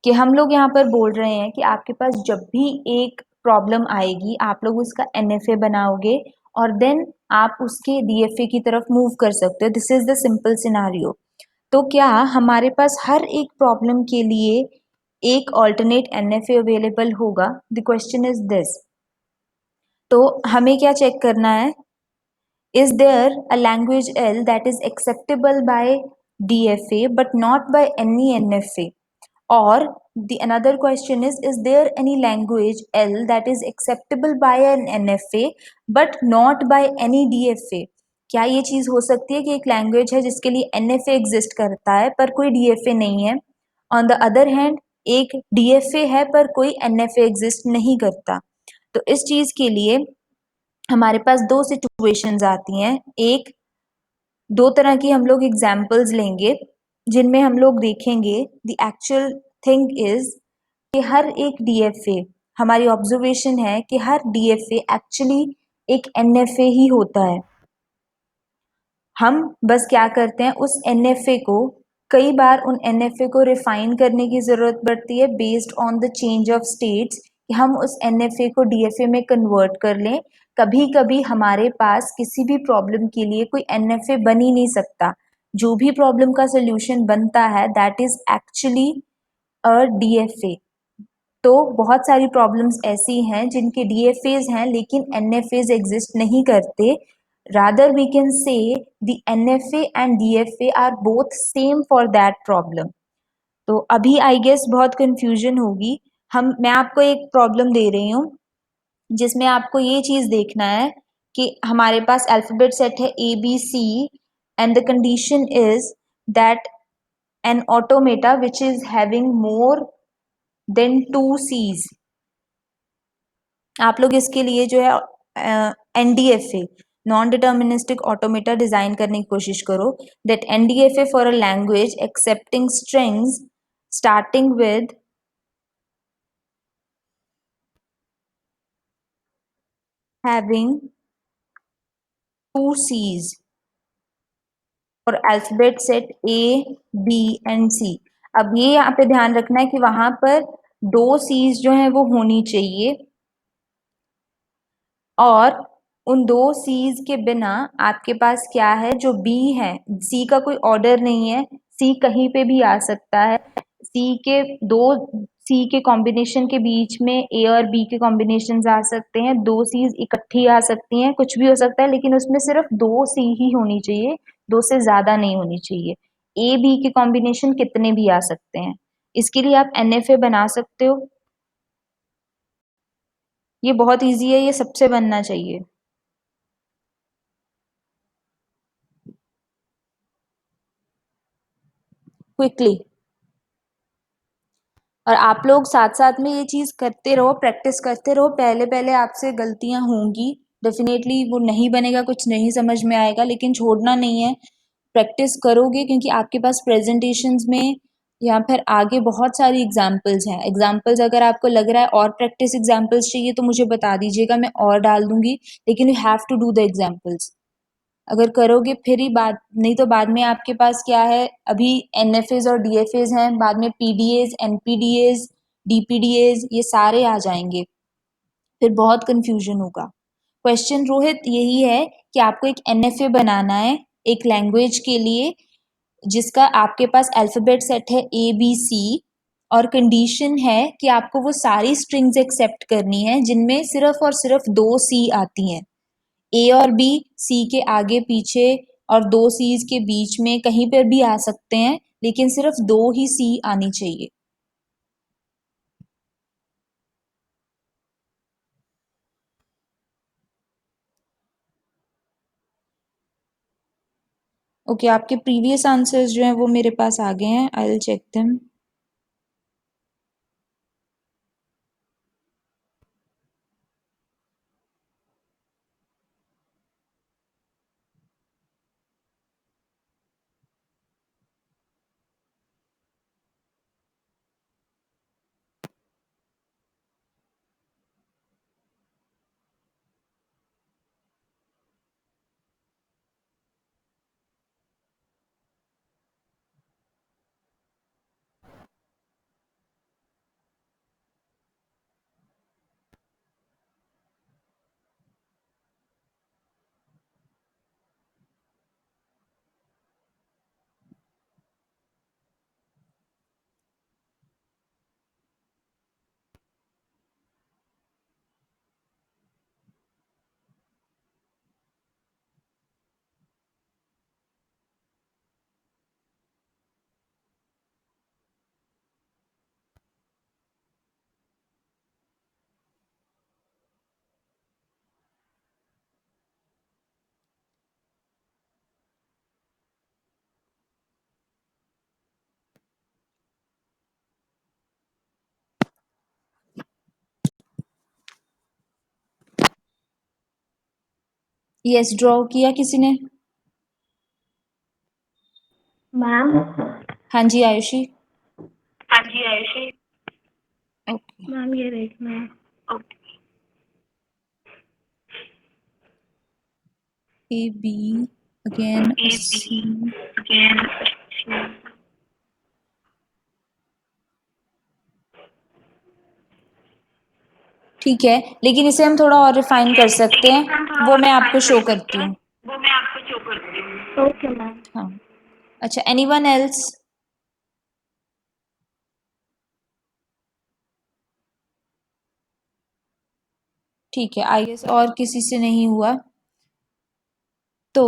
कि हम लोग यहाँ पर बोल रहे हैं कि आपके पास जब भी एक प्रॉब्लम आएगी आप लोग उसका एनएफए बनाओगे और देन आप उसके डीएफए की तरफ मूव कर सकते हो। This is the simple scenario. तो क्या हमारे पास हर एक प्रॉब्लम के लिए एक ऑल्टरनेट NFA अवेलेबल होगा। द क्वेश्चन इज दिस, तो हमें क्या चेक करना है, is there a language L that is acceptable by DFA but not by any NFA? Or the another question is there any language L that is acceptable by an NFA but not by any DFA? क्या ये चीज हो सकती है कि एक language है जिसके लिए NFA एग्जिस्ट करता है पर कोई DFA नहीं है, ऑन द अदर हैंड एक DFA है पर कोई NFA एग्जिस्ट नहीं करता। तो इस चीज के लिए हमारे पास दो सिचुएशंस आती हैं। एक, दो तरह की हम लोग एग्जाम्पल्स लेंगे जिनमें हम लोग देखेंगे द एक्चुअल थिंग इज कि हर एक डीएफए, हमारी ऑब्जर्वेशन है कि हर डीएफए एक्चुअली एक एनएफए ही होता है। हम बस क्या करते हैं, उस एनएफए को कई बार उन एनएफए को रिफाइन करने की जरूरत पड़ती है based on the change of states, कि हम उस एनएफए को डीएफए में कन्वर्ट कर लें। कभी कभी हमारे पास किसी भी प्रॉब्लम के लिए कोई एनएफए बन ही नहीं सकता, जो भी प्रॉब्लम का सोल्यूशन बनता है that is actually a DFA. तो बहुत सारी प्रॉब्लम्स ऐसी हैं जिनके डीएफएज हैं लेकिन एनएफएज एग्जिस्ट नहीं करते। Rather we can say the NFA and DFA are both same for that problem. तो अभी आई गेस बहुत कंफ्यूजन होगी। मैं आपको एक प्रॉब्लम दे रही हूँ जिसमें आपको ये चीज देखना है कि हमारे पास अल्फाबेट सेट है ABC and the condition is that an automata which is having more than 2 C's। आप लोग इसके लिए जो है NDFA, non deterministic automata design करने की कोशिश करो। That NDFA for a language accepting strings starting with having 2 C's और alphabet set A, B and C। अब ये यहाँ पे ध्यान रखना है कि वहां पर 2 C's जो है वो होनी चाहिए, और उन 2 C's के बिना आपके पास क्या है, जो B है, C का कोई ऑर्डर नहीं है, C कहीं पे भी आ सकता है। दो C के कॉम्बिनेशन के बीच में A और B के कॉम्बिनेशन आ सकते हैं, 2 C's इकट्ठी आ सकती हैं, कुछ भी हो सकता है, लेकिन उसमें सिर्फ 2 C ही होनी चाहिए, दो से ज्यादा नहीं होनी चाहिए। A B के कॉम्बिनेशन कितने भी आ सकते हैं। इसके लिए आप NFA बना सकते हो। ये बहुत इजी है, ये सबसे बनना चाहिए क्विकली। और आप लोग साथ साथ में ये चीज करते रहो, प्रैक्टिस करते रहो। पहले पहले आपसे गलतियां होंगी, डेफिनेटली वो नहीं बनेगा, कुछ नहीं समझ में आएगा, लेकिन छोड़ना नहीं है, प्रैक्टिस करोगे क्योंकि आपके पास प्रेजेंटेशंस में या फिर आगे बहुत सारी एग्जाम्पल्स हैं। एग्जाम्पल्स अगर आपको लग रहा है और प्रैक्टिस एग्जाम्पल्स चाहिए तो मुझे बता दीजिएगा, मैं और डाल दूंगी, लेकिन you have to do the examples. अगर करोगे फिर ही बात, नहीं तो बाद में आपके पास क्या है, अभी NFAs और DFAs हैं, बाद में PDAs, NPDAs, DPDAs ये सारे आ जाएंगे, फिर बहुत कंफ्यूजन होगा। क्वेश्चन रोहित यही है कि आपको एक NFA बनाना है एक लैंग्वेज के लिए जिसका आपके पास अल्फाबेट सेट है ABC, और कंडीशन है कि आपको वो सारी स्ट्रिंग्स एक्सेप्ट करनी है जिनमें सिर्फ और सिर्फ 2 C आती हैं। A और B C के आगे पीछे और 2 C's के बीच में कहीं पर भी आ सकते हैं, लेकिन सिर्फ 2 ही C आनी चाहिए। ओके, आपके प्रीवियस आंसर्स जो हैं वो मेरे पास आ गए हैं, I will check them. Yes, draw किया किसी ने? मैम। हाँ जी आयुषी। आयुषी। ओके। मैम ये देखना है। Okay. A B again A C. B again. ठीक है, लेकिन इसे हम थोड़ा और रिफाइन कर सकते लेकिन हैं, इसे हम थोड़ा वो और मैं आपको रिफाइन कर शो सकते करती हैं, हूँ। वो मैं आपको शो करती हूँ। Okay ma'am. हाँ। अच्छा, एनीवन एल्स? ठीक है, आई गेस और किसी से नहीं हुआ। तो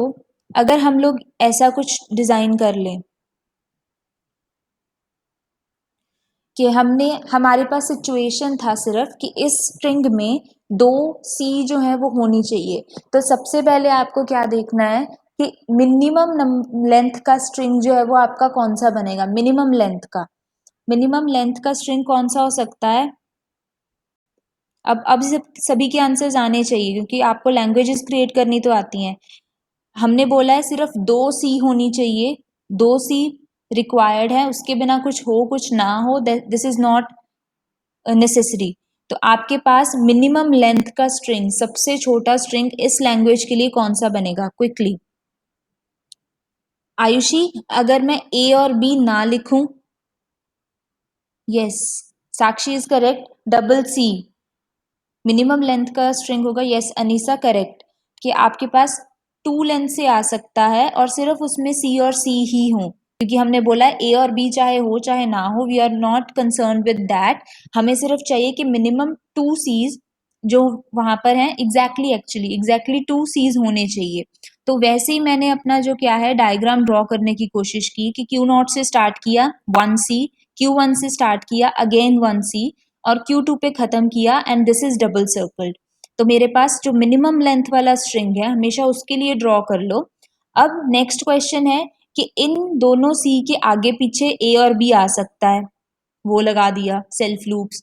अगर हम लोग ऐसा कुछ डिजाइन कर लें कि हमने हमारे पास सिचुएशन था सिर्फ कि इस स्ट्रिंग में 2 सी जो है वो होनी चाहिए, तो सबसे पहले आपको क्या देखना है कि मिनिमम लेंथ का स्ट्रिंग जो है वो आपका कौन सा बनेगा। मिनिमम लेंथ का स्ट्रिंग कौन सा हो सकता है? अब सभी के आंसर्स आने चाहिए क्योंकि आपको लैंग्वेजेस क्रिएट करनी तो आती हैं। हमने बोला है सिर्फ 2 सी होनी चाहिए, 2 सी रिक्वायर्ड है, उसके बिना कुछ हो कुछ ना हो, दिस इज नॉट नेसेसरी। तो आपके पास मिनिमम लेंथ का स्ट्रिंग, सबसे छोटा स्ट्रिंग इस लैंग्वेज के लिए कौन सा बनेगा? क्विकली आयुषी, अगर मैं ए और बी ना लिखूं? Yes, Sakshi is correct, double C minimum length का स्ट्रिंग होगा। यस अनीसा करेक्ट, कि आपके पास 2 लेंथ से आ सकता है और सिर्फ उसमें सी और सी ही हो, क्योंकि हमने बोला ए और बी चाहे हो चाहे ना हो, we are not concern with that. हमें सिर्फ चाहिए कि मिनिमम 2 सीज जो वहां पर हैं एग्जैक्टली 2 सीज होने चाहिए। तो वैसे ही मैंने अपना जो क्या है डायग्राम ड्रॉ करने की कोशिश की कि क्यू नॉट से स्टार्ट किया 1 सी, Q1 से स्टार्ट किया अगेन 1 सी, और Q2 पे खत्म किया and this is double circled. तो मेरे पास जो मिनिमम लेंथ वाला स्ट्रिंग है हमेशा उसके लिए ड्रॉ कर लो। अब नेक्स्ट क्वेश्चन है कि इन दोनों सी के आगे पीछे ए और बी आ सकता है, वो लगा दिया सेल्फ लूप्स।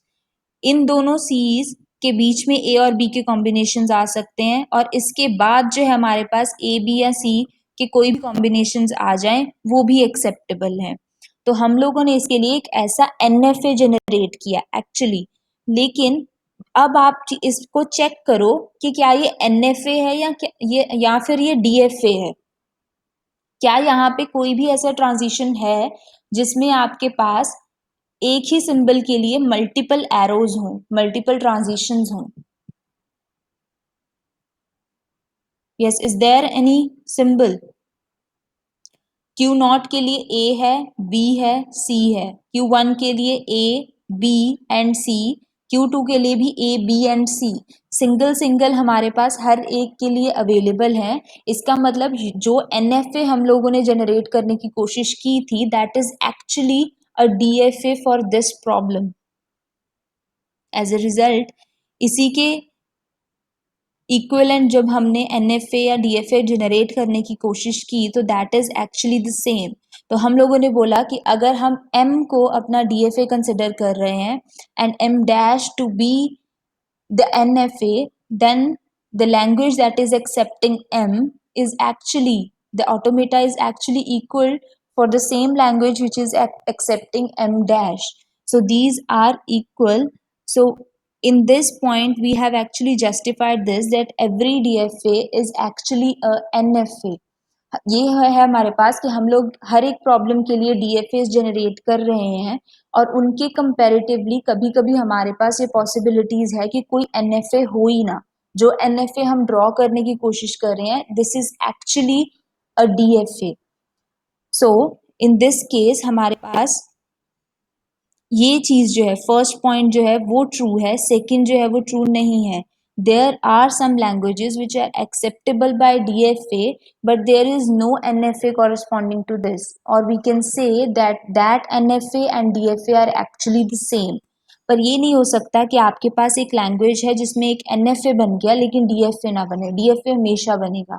इन दोनों सीज के बीच में ए और बी के कॉम्बिनेशन आ सकते हैं, और इसके बाद जो है हमारे पास ए बी या सी के कोई भी कॉम्बिनेशन आ जाएं वो भी एक्सेप्टेबल है। तो हम लोगों ने इसके लिए एक ऐसा एनएफए जनरेट किया एक्चुअली। लेकिन अब आप इसको चेक करो कि क्या ये एनएफए है या क्या ये या फिर ये डीएफए है। क्या यहाँ पे कोई भी ऐसा ट्रांजिशन है जिसमें आपके पास एक ही सिंबल के लिए मल्टीपल एरोज हों, मल्टीपल ट्रांजिशंस हों? Yes, is there any symbol? Q not के लिए ए है, बी है, सी है। क्यू वन के लिए A, B and C. Q two के लिए भी A, B and C. Single single हमारे पास हर एक के लिए अवेलेबल है। इसका मतलब जो एनएफए हम लोगों ने जनरेट करने की कोशिश की थी that is actually a DFA for this problem. As a result इसी के इक्विवेलेंट जब हमने एनएफए या डीएफए जनरेट करने की कोशिश की तो that is actually the same. तो हम लोगों ने बोला कि अगर हम m को अपना डीएफए कंसिडर कर रहे हैं and m dash to be the NFA, then the language that is accepting M is actually, the automata is actually equal for the same language which is accepting M dash. So these are equal. So in this point we have actually justified this that every DFA is actually a NFA. ये है हमारे पास कि हम लोग हर एक problem के लिए DFS generate कर रहे हैं, और उनके कंपैरेटिवली कभी कभी हमारे पास ये पॉसिबिलिटीज है कि कोई एनएफए हो ही ना। जो एनएफए हम ड्रॉ करने की कोशिश कर रहे हैं this is actually a DFA. So in this case हमारे पास ये चीज जो है फर्स्ट पॉइंट जो है वो ट्रू है, सेकंड जो है वो ट्रू नहीं है। There are some languages which are acceptable by DFA but there is no NFA corresponding to this, और we can say that NFA and DFA are actually the same. पर ये नहीं हो सकता कि आपके पास एक लैंग्वेज है जिसमें एक एनएफए बन गया लेकिन डीएफए ना बने, डीएफए हमेशा बनेगा।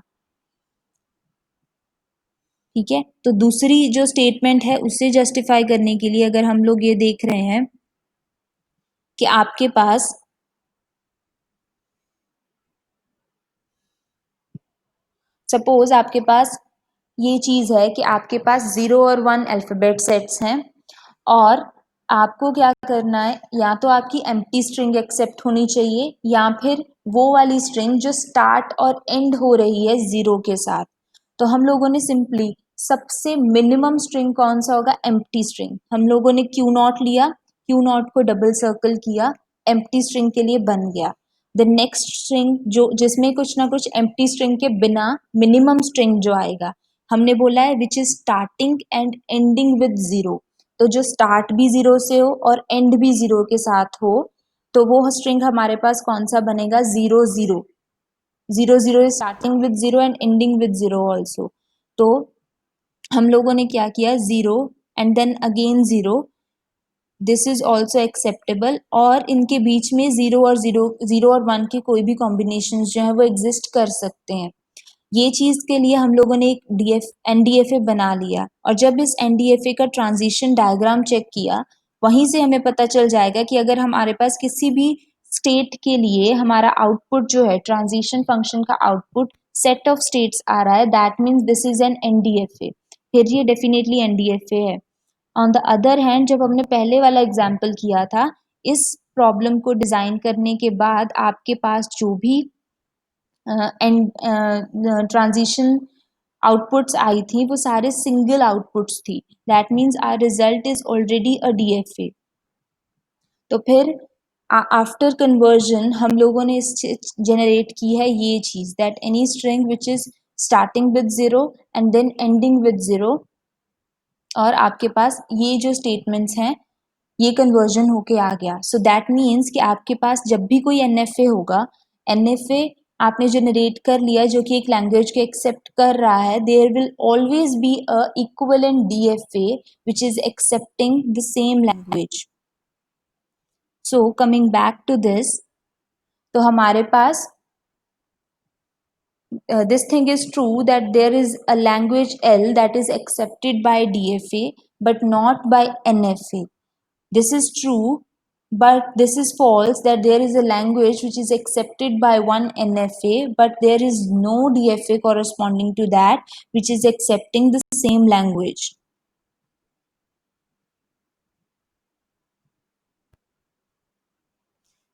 ठीक है, तो दूसरी जो स्टेटमेंट है उससे जस्टिफाई करने के लिए अगर हम लोग ये देख रहे हैं कि आपके पास सपोज आपके पास ये चीज़ है कि आपके पास 0 और 1 अल्फ़ाबेट सेट्स हैं और आपको क्या करना है, या तो आपकी एम्प्टी स्ट्रिंग एक्सेप्ट होनी चाहिए या फिर वो वाली स्ट्रिंग जो स्टार्ट और एंड हो रही है 0 के साथ। तो हम लोगों ने सिंपली सबसे मिनिमम स्ट्रिंग कौन सा होगा, एम्प्टी स्ट्रिंग। हम लोगों ने क्यू नॉट लिया, क्यू नॉट को डबल सर्कल किया, एम्प्टी स्ट्रिंग के लिए बन गया। द नेक्स्ट स्ट्रिंग जो जिसमें कुछ ना कुछ एम्प्टी स्ट्रिंग के बिना मिनिमम स्ट्रिंग जो आएगा, हमने बोला है विच is starting and ending with 0। तो जो स्टार्ट भी 0 से हो और एंड भी 0 के साथ हो, तो वो स्ट्रिंग हमारे पास कौन सा बनेगा, 0 0। 0 0 is starting with 0 and ending with 0 also। तो हम लोगों ने क्या किया, 0 and then again 0, this is also acceptable. और इनके बीच में 0 और 0, 0 और 1 के कोई भी कॉम्बिनेशन जो है वो एग्जिस्ट कर सकते हैं। ये चीज के लिए हम लोगों ने एक एनडीएफए बना लिया, और जब इस एनडीएफए का ट्रांजिशन डायग्राम चेक किया, वहीं से हमें पता चल जाएगा कि अगर हमारे पास किसी भी स्टेट के लिए हमारा आउटपुट जो है, ट्रांजिशन फंक्शन का आउटपुट सेट ऑफ स्टेट्स आ रहा है, that means this is an NDFA, फिर ये डेफिनेटली एनडीएफए है। ऑन द अदर हैंड, जब हमने पहले वाला एग्जाम्पल किया था, इस प्रॉब्लम को डिजाइन करने के बाद आपके पास जो भी एंड ट्रांजिशन आउटपुट्स आई थी वो सारे सिंगल आउटपुट्स थी। That means our result is already a DFA. तो फिर आफ्टर कन्वर्जन हम लोगों ने इस जनरेट की है ये चीज, that any string which is starting with 0 and then ending with 0, और आपके पास ये जो स्टेटमेंट्स हैं ये कन्वर्जन होके आ गया। सो दैट मीन्स कि आपके पास जब भी कोई एनएफए होगा, एनएफए आपने जनरेट कर लिया जो कि एक लैंग्वेज को एक्सेप्ट कर रहा है, there will always be a equivalent DFA which is accepting the same language. So coming back to this, तो हमारे पास this thing is true that there is a language L that is accepted by DFA but not by NFA. This is true, but this is false that there is a language which is accepted by one NFA but there is no DFA corresponding to that which is accepting the same language.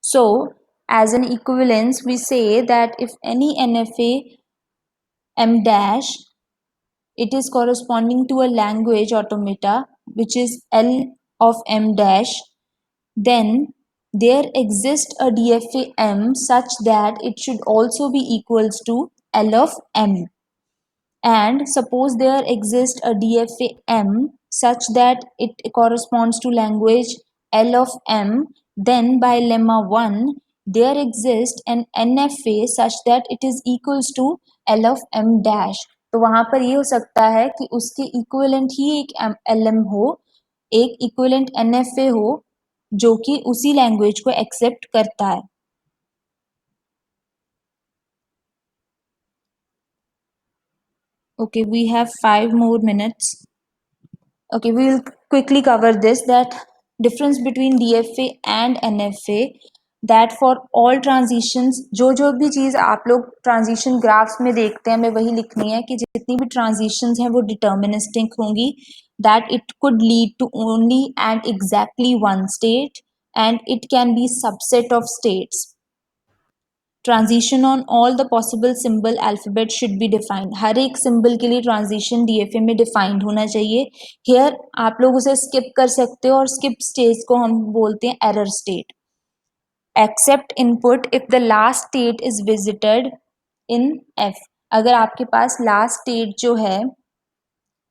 So, as an equivalence, we say that if any NFA M dash, it is corresponding to a language automata which is L of M dash, then there exists a DFA M such that it should also be equals to L of M. And suppose there exists a DFA M such that it corresponds to language L of M, then by lemma 1 there exists an NFA such that it is equals to L of M dash। तो वहां पर ये हो सकता है कि उसके equivalent ही एक LM हो, एक इक्विवेलेंट NFA हो जो कि उसी लैंग्वेज को एक्सेप्ट करता है। Okay, we have 5 more minutes. Okay, we will quickly cover this, that difference between DFA and NFA, that for all transitions, जो भी चीज़ आप लोग ट्रांजिशन ग्राफ्स में देखते हैं, हमें वही लिखनी है कि जितनी भी ट्रांजिशंस हैं वो डिटर्मिनिस्टिक होंगी, that it could lead to only and exactly one state and it can be subset of states. Transition on all the possible symbol alphabet should be defined, हर एक सिंबल के लिए ट्रांजिशन डीएफए में defined होना चाहिए। Here आप लोग उसे स्किप कर सकते हो, और स्किप स्टेज को हम बोलते हैं error state. Accept input if the last state is visited in F, अगर आपके पास लास्ट स्टेट जो है,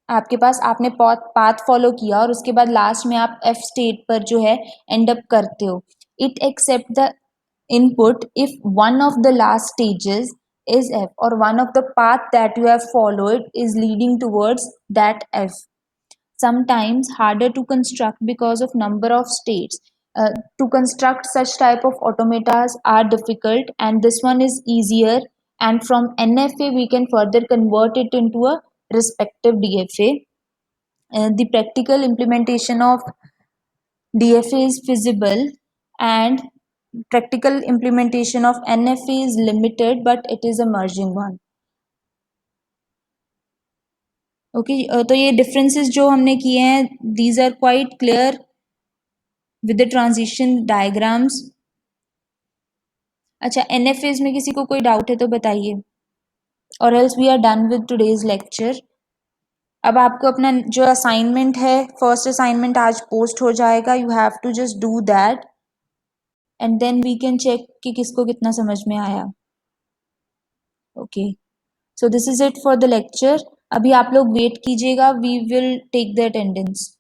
आपके पास आपने पाथ फॉलो किया और उसके बाद लास्ट में आप एफ स्टेट पर जो है एंड अप करते हो, it accept the input if one of the last stages is F or one of the path that you have followed is leading towards that F. Sometimes harder to construct because of number of states. To construct such type of automatas are difficult, and this one is easier, and from NFA we can further convert it into a respective DFA. The practical implementation of DFA is feasible, and practical implementation of NFA is limited, but it is a merging one. Okay तो ये differences जो हमने किए हैं these are quite clear with the transition diagrams. अच्छा NFAs में किसी को कोई डाउट है तो बताइए, और else we are done with today's lecture. अब आपको अपना जो असाइनमेंट है, फर्स्ट असाइनमेंट आज पोस्ट हो जाएगा, you have to just do that and then we can check कि किसको कितना समझ में आया। Okay so this is it for the lecture. अभी आप लोग वेट कीजिएगा, we will take the attendance.